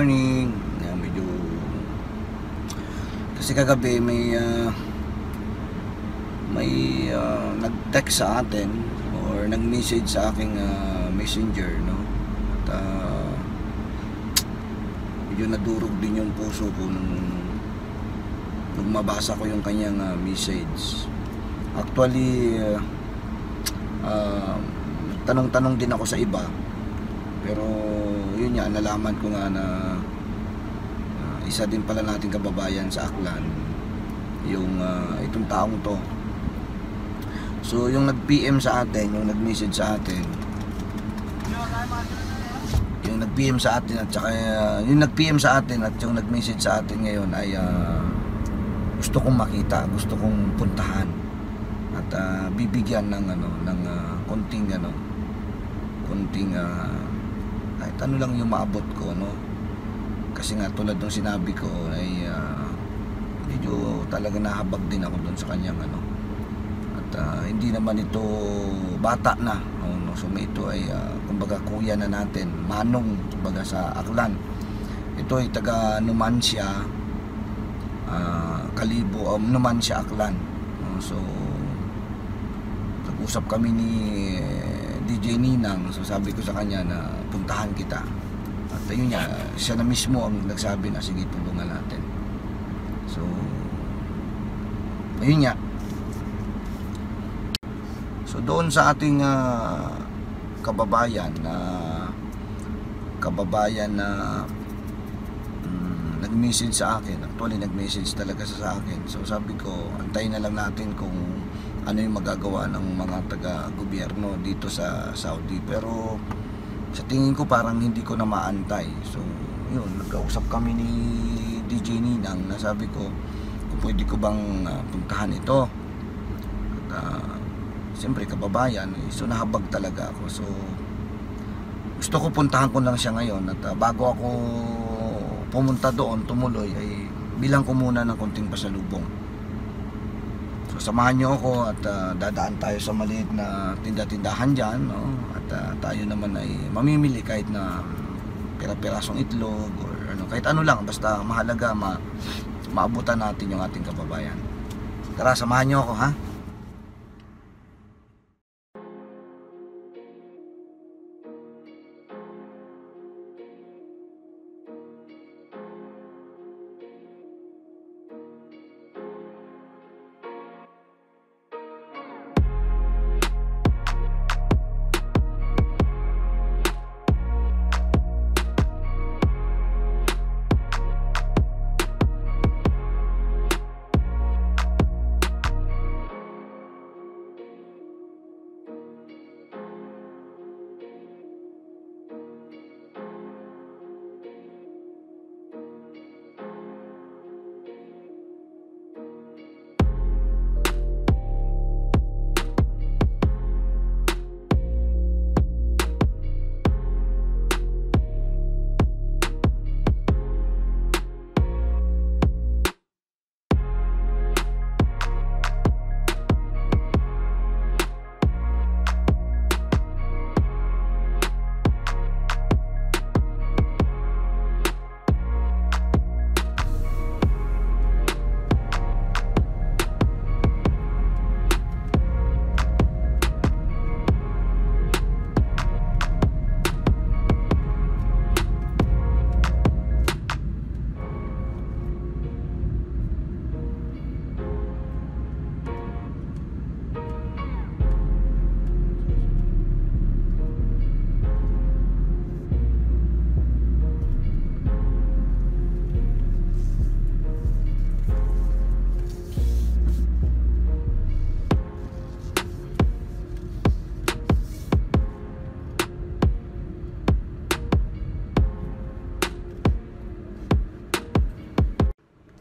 morning. Medyo kasi kagabi may nag-text sa atin or nag-message sa aking messenger, no? At medyo nadurog din yung puso ko nung mabasa ko yung kanyang message. Actually, tanong-tanong din ako sa iba, pero yun nga, nalaman ko nga na isa din pala nating kababayan sa Aklan yung itong taong to. So yung nag-PM sa atin, yung nag-message sa atin, yung nag-PM sa atin at saka yung nag-PM sa atin at yung nag-message sa atin ngayon ay gusto kong makita, gusto kong puntahan at bibigyan ng konting kahit ano lang yung maabot ko, no? Kasi nga tulad ng sinabi ko ay medyo talaga nahabag din ako doon sa kanyang at hindi naman ito bata na, no? So ito ay kumbaga kuya na natin, manong kumbaga sa Aklan. Ito ay taga Numancia, Kalibo, Numancia, Aklan, no? So nag-usap kami ni DJ Ninang, so sabi ko sa kanya na puntahan kita. At ayun niya, siya na mismo ang nagsabi na sige, tulungan natin. So ayun niya. So doon sa ating kababayan na nag-message sa akin, actually nag-message talaga sa akin. So sabi ko, antayin na lang natin kung ano yung magagawa ng mga taga-gobyerno dito sa Saudi. Pero sa tingin ko parang hindi ko na maantay. So yun, nag-usap kami ni DJ Ninang na sabi ko kung pwede ko bang puntahan ito. At siyempre kababayan, so nahabag talaga ako. So gusto ko puntahan ko lang siya ngayon. At bago ako pumunta doon, tumuloy, ay bilang ko muna ng konting pasalubong. So samahan nyo ako at dadaan tayo sa maliit na tinda-tindahan dyan, no? At tayo naman ay mamimili kahit na pira-pirasong itlog or kahit ano lang, basta mahalaga maabutan natin yung ating kababayan. Tara, samahan nyo ako, ha?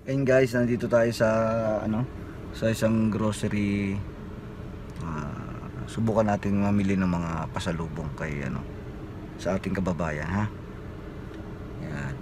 Ayun guys, nandito tayo sa sa isang grocery. Subukan natin mamili ng mga pasalubong kay sa ating kababayan, ha. Yan.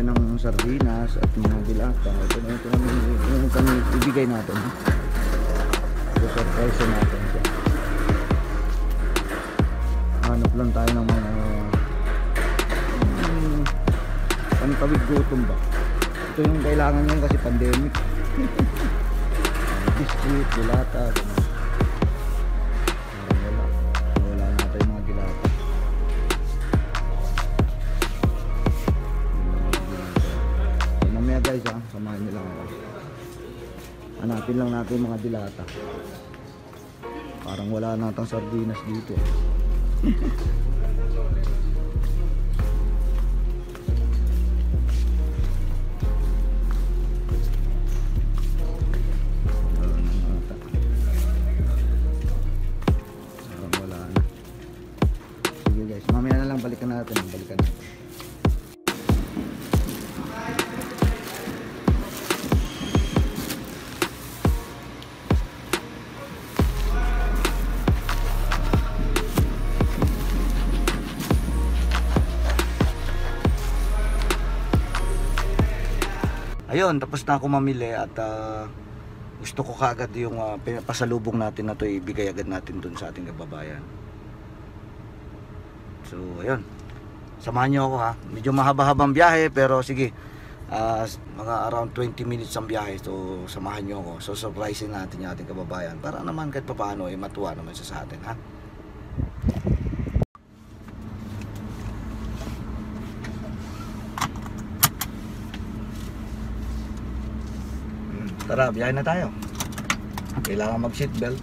ng sardinas at mga dilata. Ito na yung kami ibigay natin. So surprise natin siya. Hanap lang tayo ng mga pantawid gutom ba. Ito yung kailangan ngayon kasi pandemic. Biscuit, dilata, wala na tayo mga dilata. So, mamaya guys samahan nyo lang ako. Hanapin lang natin mga dilata. Parang wala natang sardinas dito. Mamaya na lang balikan natin. Ayun, tapos na ako mamili at gusto ko kagad yung pasalubong natin na to ibigay agad natin dun sa ating kababayan. So ayun, samahan nyo ako ha. Medyo mahaba-habang biyahe pero sige, mga around 20 minutes ang biyahe. So samahan nyo ako. So surprisein natin yung ating kababayan para naman kahit paano matuwa naman siya sa atin ha. Tara, biyahe na tayo. Kailangan mag seatbelt.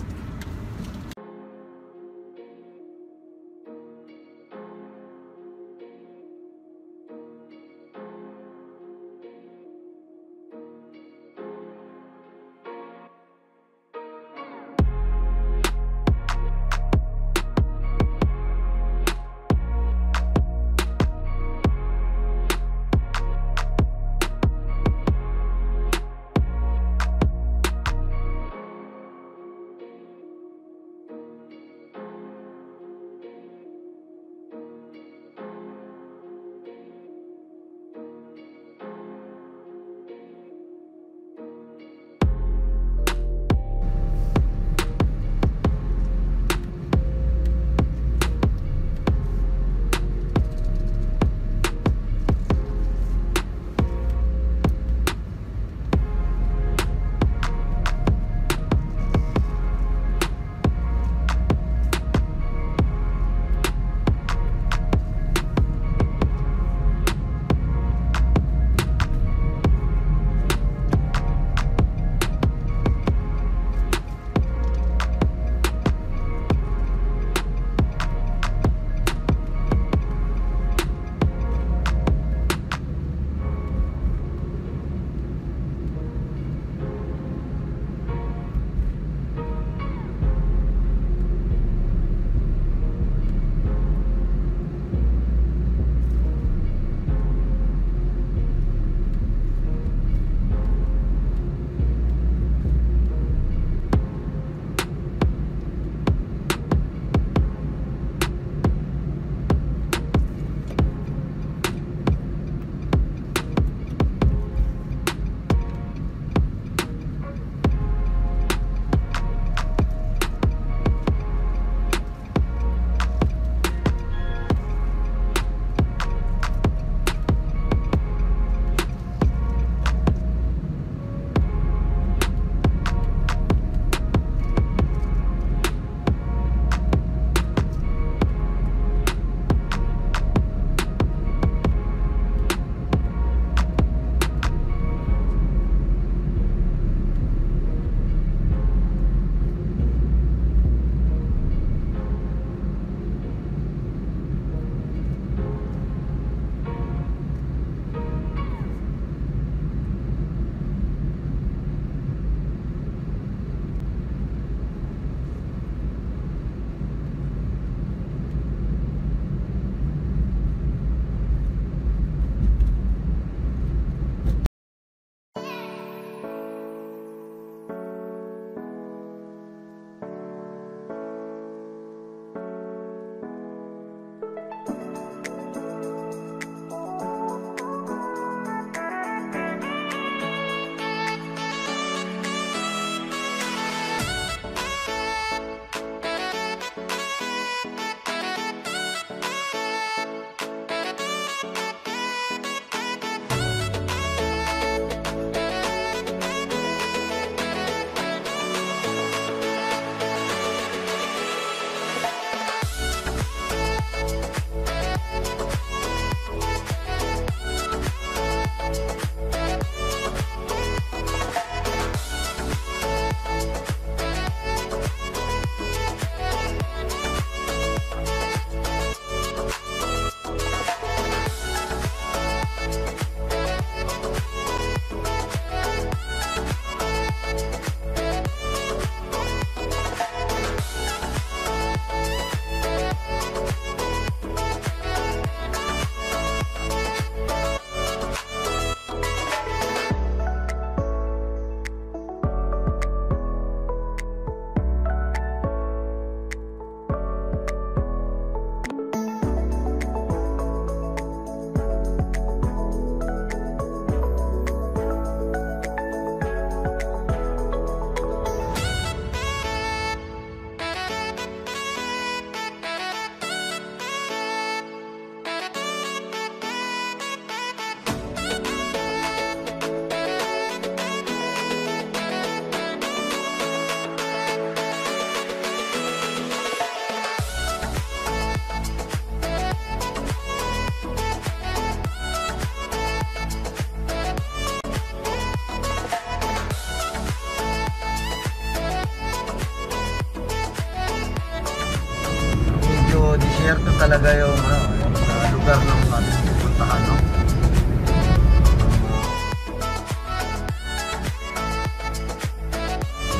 talaga yung, yung lugar ng ating pupuntahan, no?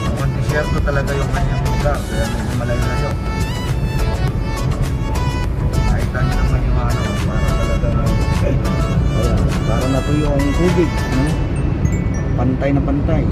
Mukhang disyerto talaga yung kanyang lugar, kaya medyo malayo-layo. Nakita nyo naman yung para talaga ayan, para natuyo ang tubig, no? Pantay na pantay.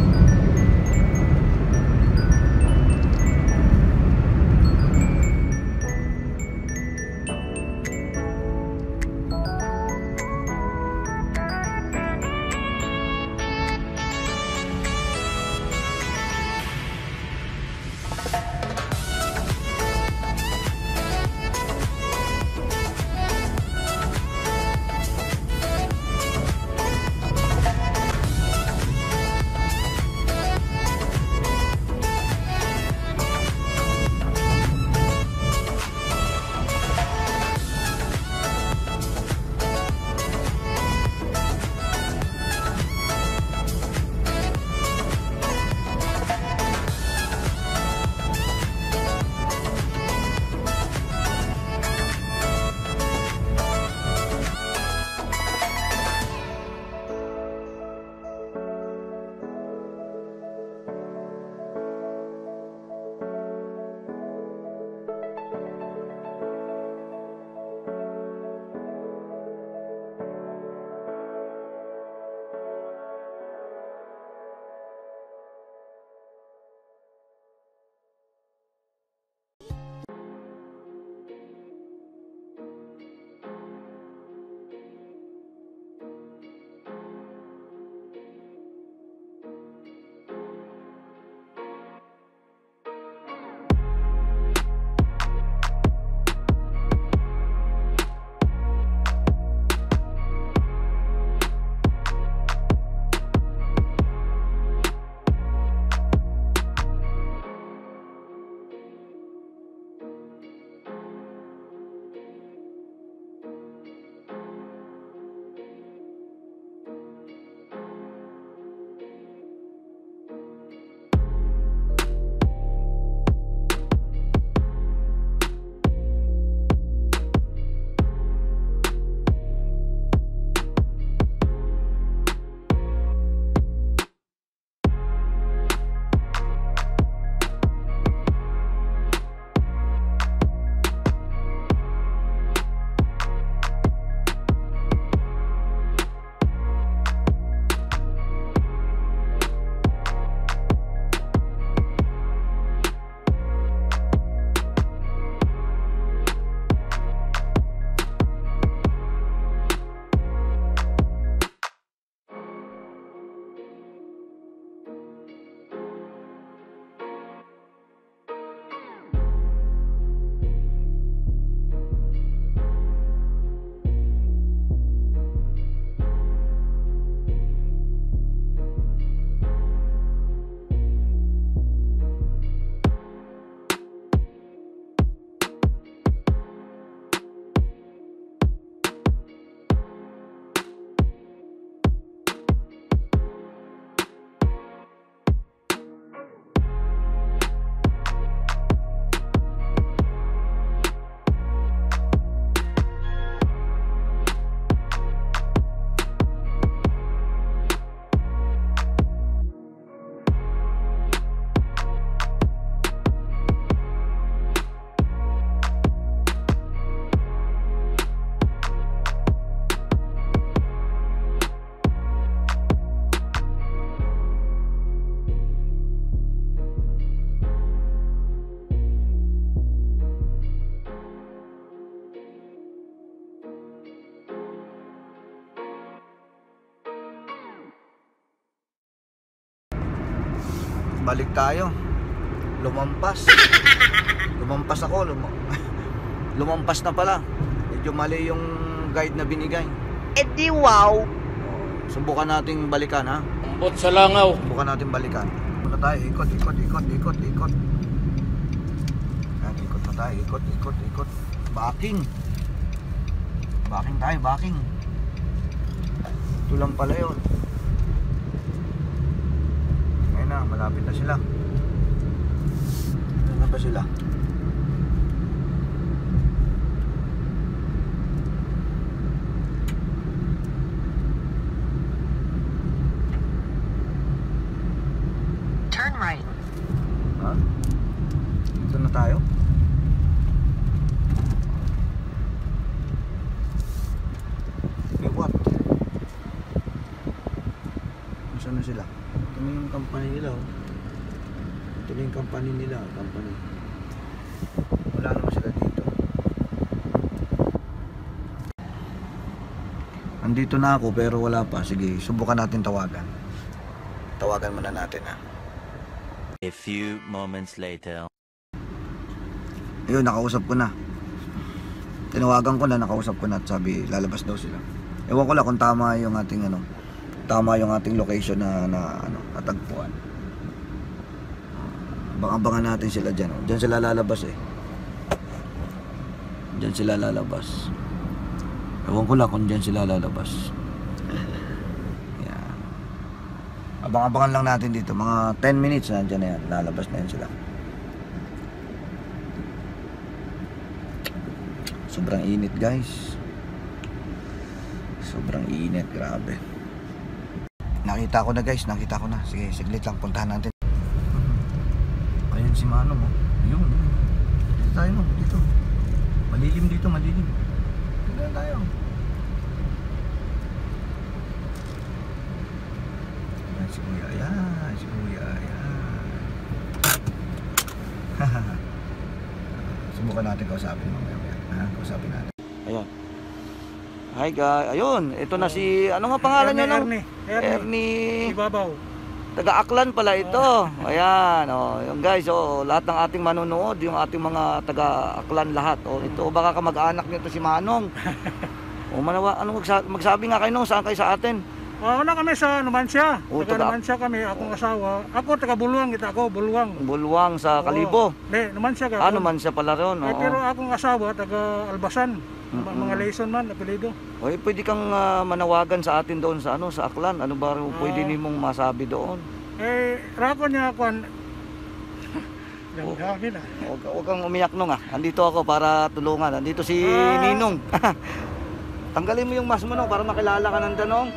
balik tayo. Lumampas. Lumampas ako. Lumampas na pala. Medyo mali yung guide na binigay. Eh di wow. Subukan nating balikan, ha. Ambot sa langaw. Subukan natin balikan. Muna tayo, ikot. Yan, ikot na tayo, ikot. Backing tayo, backing. Ito lang pala yun. Ngayon na, malapit na sila. Ano ba sila? ano sila. Ito na yung company nila, oh. Ito na yung company nila, company. Wala naman sila dito. Andito na ako pero wala pa. Sige, subukan natin tawagan. Tawagan muna natin, ha. A few moments later. Ayun, nakausap ko na. Tinawagan ko na, nakausap ko na at sabi lalabas daw sila. Ewan ko lang kung tama yung ating ano, tama yung ating location na natagpuan. Abangan natin sila diyan. Oh. Diyan sila lalabas eh. Diyan sila lalabas. Ewan ko lang kung diyan sila lalabas. Yan. Abang-abangan lang natin dito. Mga 10 minutes na diyan na yan. Lalabas na yan sila. Sobrang init, guys. Sobrang init, grabe. Nakita ko na, guys, nakita ko na. Sige, saglit lang, puntahan natin. Ayun si Manong, oh. Ayun. Dito tayo, no, dito. Malilim dito, malilim. Dito na tayo. Ayan si Kuya, ayan. Si Kuya, ayan. Subukan natin kausapin mamaya. Kausapin natin. Ayun. Hi guys, ayun, ito na si, ano nga pangalan niya lang? Ernie. Ibabaw. Taga-Aklan pala ito. Ayan, oh, yung guys, oh, lahat ng ating manonood, yung ating mga taga-Aklan lahat. Oh, ito baka kamag-anak nito si Manong. Oh, manawa, ano magsabi nga kayo nung saan kayo sa atin? Una kami sa Numancia. Oh, Taga Numancia kami, akong asawa. Ako taga Buluang, kita ako, Buluang. Buluang sa Kalibo. Hindi, Numancia ka. Ano man siya pala ron, oo. Pero akong asawa taga Albasan. Mga Layson man, apelido. Oy, pwede kang manawagan sa atin doon sa ano, sa Aklan. Ano ba pwede nimong masabi doon? Rako niya kwan. Dami na. Huwag kang umiyak nung Andito ako para tulungan. Andito si Ninong. Tanggalin mo yung mask mo no para makilala ka ng Danong.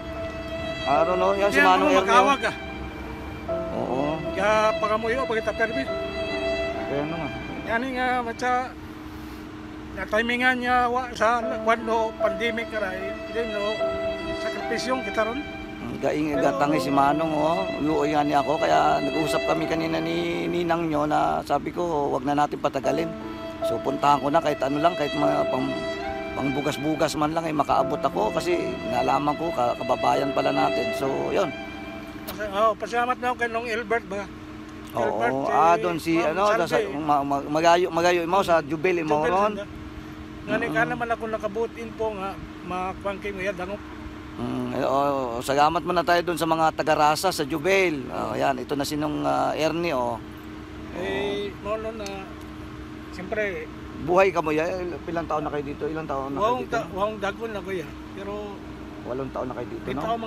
Ano no, yan si Manong Ernio. Magkawag Oo. Kaya pagamuyo, pagkita permit. Kaya nga. Yan nga, matya. Na timingan niya sa kwando pandemic karay. Hindi no, sakripisyong kita ron. Gatangi si Manong, oh. Uyuyan niya ako. Kaya nag-usap kami kanina ni Ninang nyo na sabi ko, wag na natin patagalin. So puntahan ko na kahit ano lang, kahit mga pangbugas-bugas man lang ay makaabot ako kasi nalaman ko kababayan pala natin. So, yun. Pasalamat na ako kay Nong Albert ba? Oo, doon si magayo mo sa Jubil mo ron. Ngani ka naman ako nakabutin po nga makuangkay mo yan dangop. Salamat muna tayo doon sa mga taga-rasa sa Jubil. Ayan, ito na sinong Ernie, oh. Mono na siyempre buhay ka mo ya. Ilang taon na kayo dito? Ilang taon na kayo dito? Wang dagon na ko ya. Pero 8 taon na kayo dito, no?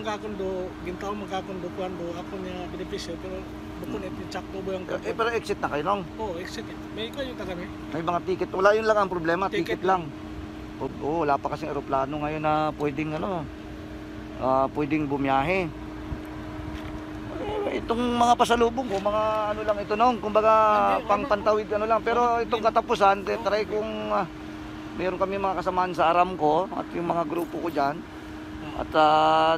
Gintaw mangkakundo kuando ako niya benepisyo pero bukod ito sakto ba yung pero exit na kayo nung? Oo, exit. May kayo ta kami. May mga ticket. Wala yun lang ang problema, ticket lang. Oo, wala pa kasing eroplano ngayon na pwedeng pwedeng bumiyahe. Itong mga pasalubong ko, mga ano lang ito nung, kumbaga pantawid ano lang. Pero itong katapusan, try kung meron kami mga kasamaan sa Aramco at yung mga grupo ko dyan. At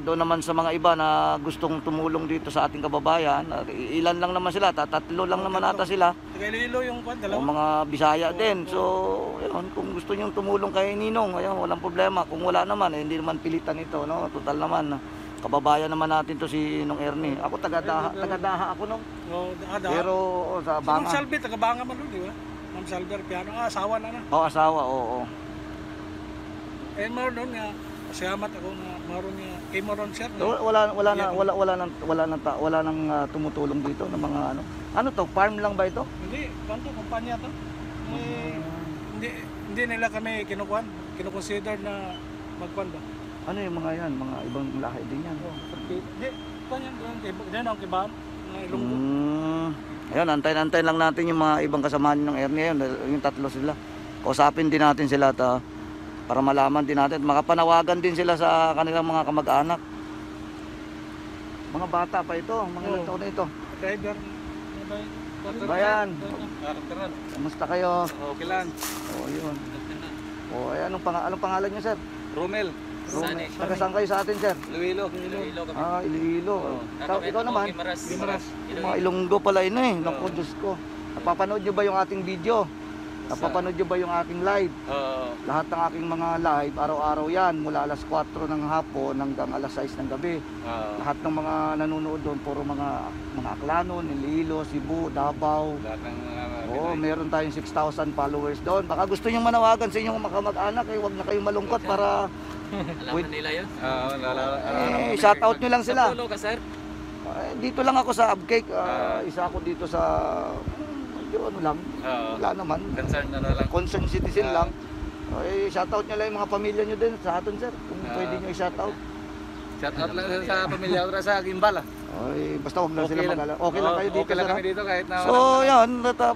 doon naman sa mga iba na gustong tumulong dito sa ating kababayan, ilan lang naman sila, tatlo lang naman ata sila. Tagalilo yung dalawa. O mga Bisaya din. So, yun, kung gusto niyo tumulong kay Ninong, ayun, walang problema. Kung wala naman, hindi naman pilitan ito, no? Total naman, kababayan naman natin to si Nong Ernie. Ako taga-daha ako nung. Pero sa Banga. Ma'am Salvi, taga-Banga man doon, di ba? Ma'am Salvi, piano, asawa na. Asawa, oo. Meron doon nga, salamat ako nga, meron niya, kay Moron Sir. Wala nang tumutulong dito ng mga ano. Ano to, farm lang ba ito? Hindi, kanto, kumpanya to. Hindi nila kami kinukonsider na magkwan ba? Ano yung mga yan? Mga ibang lahi din yan. Hindi, kanyan doon, diyan ang kibahan, mga Ilonggo. Ayun, antay lang natin yung mga ibang kasamahan ng Ernie, yung tatlo sila. Kausapin din natin sila para malaman din natin at makapanawagan din sila sa kanilang mga kamag-anak. Mga bata pa ito, mga ilang taon na ito. Driver. Bayan. Kamusta kayo? Okay lang. Yun. Anong pangalan niyo, sir? Romel. So, taga saan kayo sa atin, sir? Iloilo. Ah, Iloilo. Ikaw naman? Gimaras. Mga Ilonggo pala ino eh. Naku, Diyos ko. Napapanood nyo ba yung ating video? Napapanood nyo ba yung aking live? Lahat ng aking mga live, araw-araw yan. Mula alas 4 ng hapon hanggang alas 6 ng gabi. Lahat ng mga nanonood doon, puro mga Aklanon, Iloilo, Cebu, Davao. Oo, meron tayong 6,000 followers doon. Baka gusto nyo manawagan sa inyong kamag-anak, huwag na kayong malungkot para... Alaman nila yun? Shoutout nyo lang sila. Sa ka, sir? Dito lang ako sa Upcake. Isa ako dito sa... ano lang, wala naman. Concerned citizen lang. Shoutout nyo lang yung mga pamilya nyo din sa atin, sir. Kung pwede nyo i-shoutout. Shoutout lang sa pamilya ko sa Gimbal. Basta huwag lang sila mag-alala. Okay lang kayo dito, Okay lang sir. kami dito kahit na... So, yan.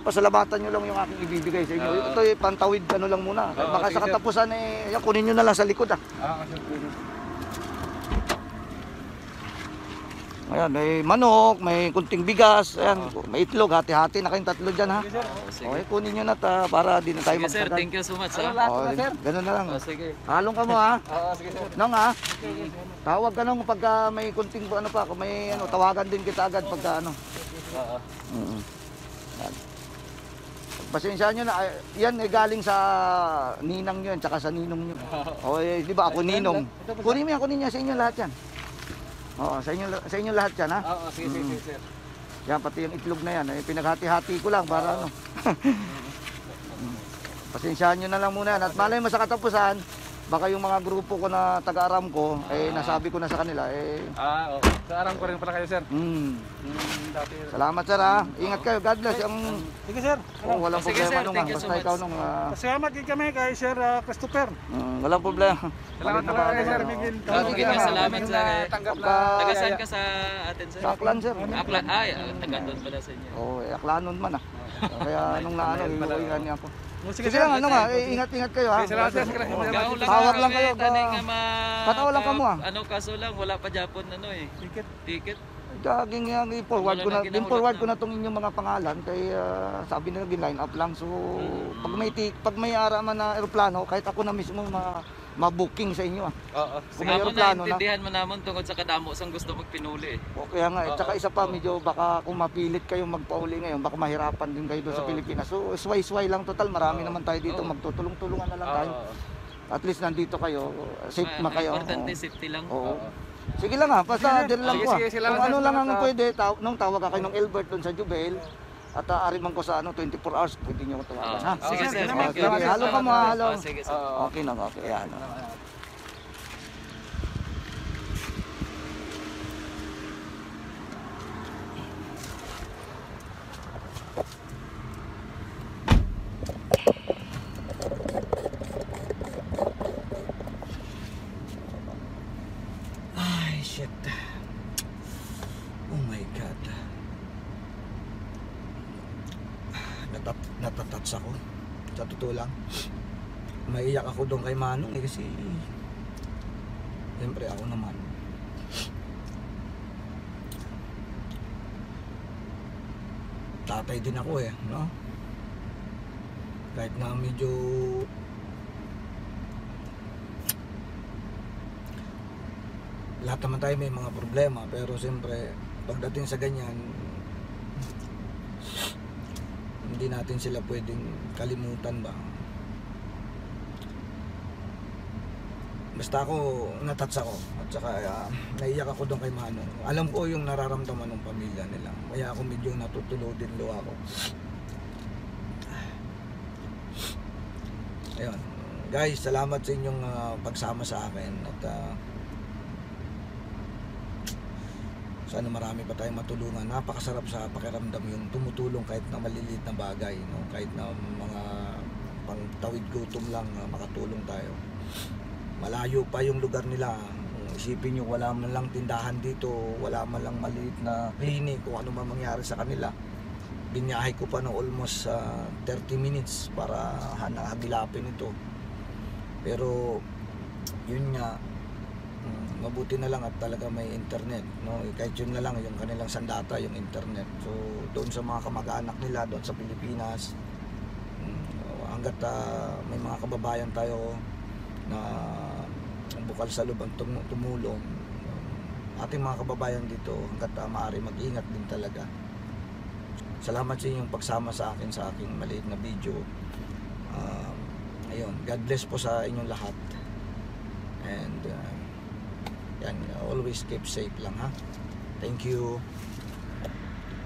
Pasalamatan nyo lang yung aking ibibigay sa inyo. Ito pantawid ano lang muna. Baka sige, sa katapusan yan, kunin nyo na lang sa likod Ayan, may manok, may kunting bigas, ayan, may itlog, hati-hati na kayong tatlo dyan, ha? Okay, kunin nyo na para di na tayo Sige, sir. magsagan. Thank you so much, ha? Ganun na lang. Sige. Halong ka mo, ha? Sige sir. Nong, ha? Tawag ka nung pagka may kunting ano pa, kung may tawagan din kita agad pagka ano. Yan. Pasensyahan nyo na, yan galing sa ninang nyo, tsaka sa ninong nyo. Di ba ako ninong? Kunin mo yan, kunin niya sa inyo lahat yan. Sa inyo lahat yan, ha? Sige sir. Yan, pati yung itlog na yan, pinaghati-hati ko lang para ano. Pasensyahan nyo na lang muna yan. At malay mo sa katapusan, baka yung mga grupo ko na taga-aram ko, nasabi ko na sa kanila, Sa aram ko rin pala kayo sir. Salamat, sir, ha? Ingat kayo, God bless. Sige, sir. Walang Sige, problema sir. nung, Thank you so basta ikaw much. nung, Salamat din kami kay Sir Christopher. walang problema. Salamat talaga kay sir. Miguel. Sige, salamat sa Tanggap Taga saan ka sa atin, sir? Sa Aklan, sir. Aklan. Ay, taga doon pala sa inyo. Aklanon man, Kaya nung iuwihan niya ako. Sige, Sige lang, ingat-ingat kayo, ha? Salamat sir. Gaw lang Tawag lang kami, kayo, tanay nga Tatawa lang ka mo, Ano, kaso lang, wala pa Japon, ticket. Jogging yan, i-forward Wala ko na, na din-forward ko ginahulog na tong inyong mga pangalan kay sabi nila gin-line up lang. So pag may araman na eroplano, kahit ako na mismo ma-booking sa inyo. Kung may Amo eroplano na. naintindihan mo namon tungkol sa kadamo sang gusto magpinuli. Okay nga, tsaka isa pa medyo baka kung mapilit kayong magpauli ngayon, baka mahirapan din kayo doon sa Pilipinas. So sway-sway lang total, marami naman tayo dito, magtutulong-tulungan na lang tayo. At least nandito kayo, safe na kayo. Importante safety lang. Oo. Sige lang, basta din lang ko. Sige, Kung ano lang ang salamat, pwede, nung tawag ka kayo ng Elbert doon sa Jubel, at ariman ko sa 24 hours, pwede nyo ko tawagan, ha? Sige, sir. Salamat. Thank you. Sige, halo ka mo, halo. Sige, sir. Okay lang, okay. Ayan. Ay, shit. Oh my God. Natatats ako. Sa totoo lang. Maiyak ako doon kay Manong kasi siyempre ako naman. Tatay din ako no? Kahit na medyo lahat naman tayo may mga problema, pero siyempre pagdating sa ganyan hindi natin sila pwedeng kalimutan ba. Basta ako natats ako at saka naiyak ako doon kay Manong. Alam ko yung nararamdaman ng pamilya nila, kaya ako medyo natutulo din luha ako. Ayun guys, salamat sa inyong pagsama sa akin at sana marami pa tayong matulungan. Napakasarap sa pakiramdam yung tumutulong kahit na maliliit na bagay, no? Kahit na mga pangtawid gutom lang, makatulong tayo. Malayo pa yung lugar nila. Isipin nyo, wala man lang tindahan dito, wala man lang maliit na clinic kung ano man mangyari sa kanila. Binyahe ko pa ng almost 30 minutes para hagilapin ito. Pero yun nga, mabuti na lang at talaga may internet, no? Kahit yun na lang yung kanilang sandata, yung internet. So doon sa mga kamag-anak nila doon sa Pilipinas, hanggat may mga kababayan tayo na bukal sa loob ang tumulong. Ating mga kababayan dito, hanggat maaari mag-ingat din talaga. Salamat sa inyong pagsama sa akin sa aking maliit na video. Ayun, God bless po sa inyong lahat. And yan, always keep safe lang ha. Thank you.